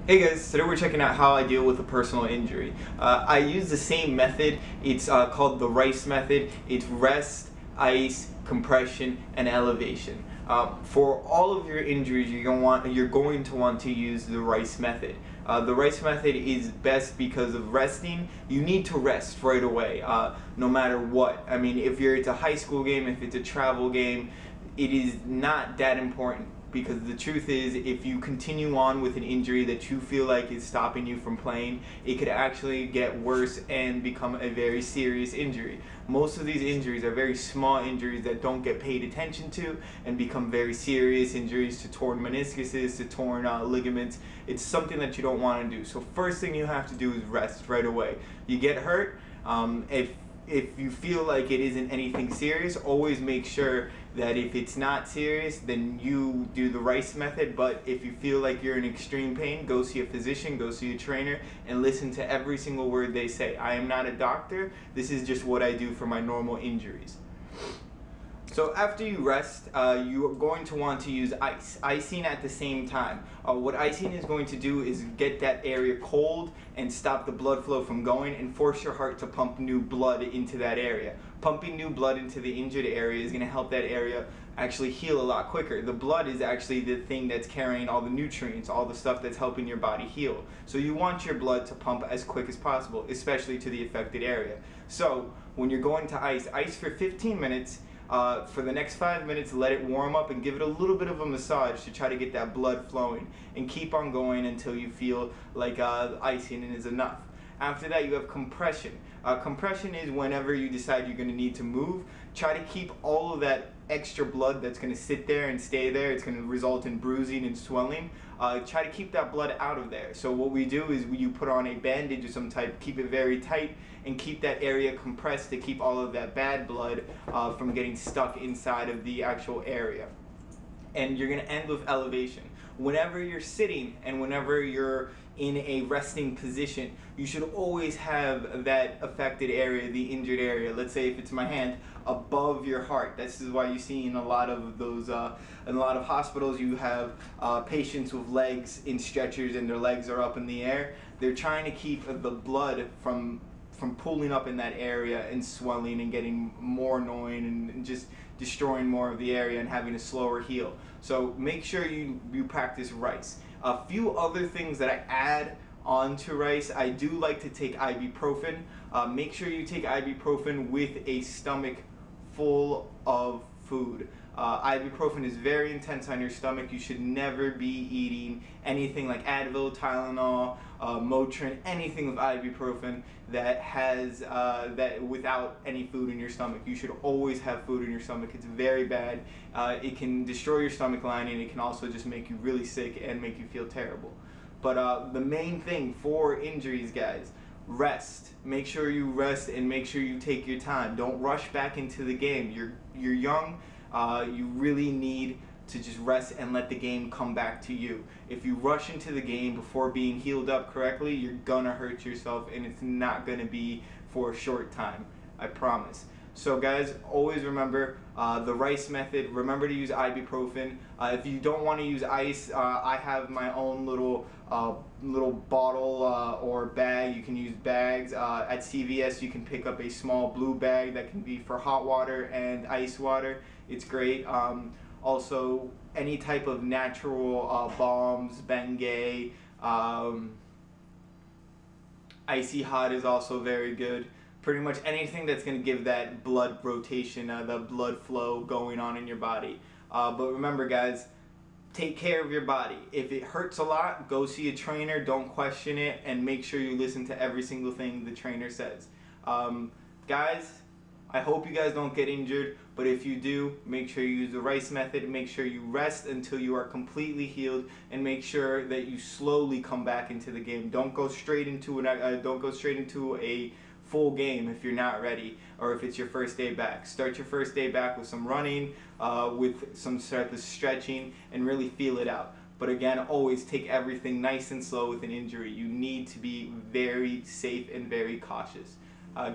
Hey guys, today we're checking out how I deal with a personal injury. I use the same method. It's called the R.I.C.E method. It's rest, ice, compression, and elevation. For all of your injuries, you're going to want to use the R.I.C.E method. The R.I.C.E method is best because of resting. You need to rest right away, no matter what. I mean, if it's a high school game, if it's a travel game, it is not that important. Because the truth is, if you continue on with an injury that you feel like is stopping you from playing, it could actually get worse and become a very serious injury. Most of these injuries are very small injuries that don't get paid attention to and become very serious injuries to torn meniscuses, to torn ligaments. It's something that you don't want to do. So first thing you have to do is rest right away. You get hurt, if you feel like it isn't anything serious, always make sure that if it's not serious, then you do the R.I.C.E method. But if you feel like you're in extreme pain, go see a physician, go see a trainer, and listen to every single word they say. I am not a doctor. This is just what I do for my normal injuries. So after you rest, you are going to want to use icing at the same time. What icing is going to do is get that area cold and stop the blood flow from going and force your heart to pump new blood into that area. Pumping new blood into the injured area is going to help that area actually heal a lot quicker. The blood is actually the thing that's carrying all the nutrients, all the stuff that's helping your body heal. So you want your blood to pump as quick as possible, especially to the affected area. So when you're going to ice for 15 minutes, for the next 5 minutes, let it warm up and give it a little bit of a massage to try to get that blood flowing, and keep on going until you feel like icing is enough. After that, you have compression. Compression is whenever you decide you're going to need to move. Try to keep all of that extra blood that's going to sit there and stay there. It's going to result in bruising and swelling. Try to keep that blood out of there. So what we do is you put on a bandage of some type, keep it very tight, and keep that area compressed to keep all of that bad blood from getting stuck inside of the actual area. And you're going to end with elevation. Whenever you're sitting and whenever you're in a resting position, you should always have that affected area, the injured area, let's say if it's my hand, above your heart. This is why you see in a lot of those, in a lot of hospitals, you have patients with legs in stretchers and their legs are up in the air. They're trying to keep the blood from pooling up in that area and swelling and getting more annoying and just destroying more of the area and having a slower heal. So make sure you practice R.I.C.E. A few other things that I add on to R.I.C.E, I do like to take ibuprofen. Make sure you take ibuprofen with a stomach full of food. Ibuprofen is very intense on your stomach. You should never be eating anything like Advil, Tylenol, Motrin, anything with ibuprofen that has that without any food in your stomach. You should always have food in your stomach. It's very bad. It can destroy your stomach lining. It can also just make you really sick and make you feel terrible. But the main thing for injuries, guys, rest. Make sure you rest and make sure you take your time. Don't rush back into the game. You're young. You really need to just rest and let the game come back to you. If you rush into the game before being healed up correctly, you're gonna hurt yourself, and it's not gonna be for a short time. I promise. So guys, always remember the R.I.C.E method. Remember to use ibuprofen. If you don't want to use ice, I have my own little bottle or bag. You can use bags. At CVS you can pick up a small blue bag that can be for hot water and ice water. It's great. Also, any type of natural balms, Bengay, Icy Hot is also very good. Pretty much anything that's going to give that blood rotation, the blood flow going on in your body. But remember guys, take care of your body. If it hurts a lot, go see a trainer, don't question it, and make sure you listen to every single thing the trainer says. Guys, I hope you guys don't get injured, but if you do, make sure you use the R.I.C.E method. Make sure you rest until you are completely healed, and make sure that you slowly come back into the game. Don't go straight into a full game if you're not ready, or if it's your first day back. Start your first day back with some running, with some type of stretching, and really feel it out. But again, always take everything nice and slow with an injury. You need to be very safe and very cautious.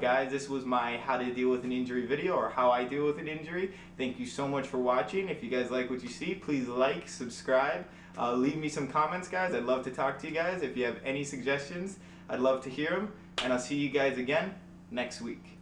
Guys, this was my how to deal with an injury video, or how I deal with an injury. Thank you so much for watching. If you guys like what you see, please like, subscribe. Leave me some comments, guys. I'd love to talk to you guys. If you have any suggestions, I'd love to hear them. And I'll see you guys again next week.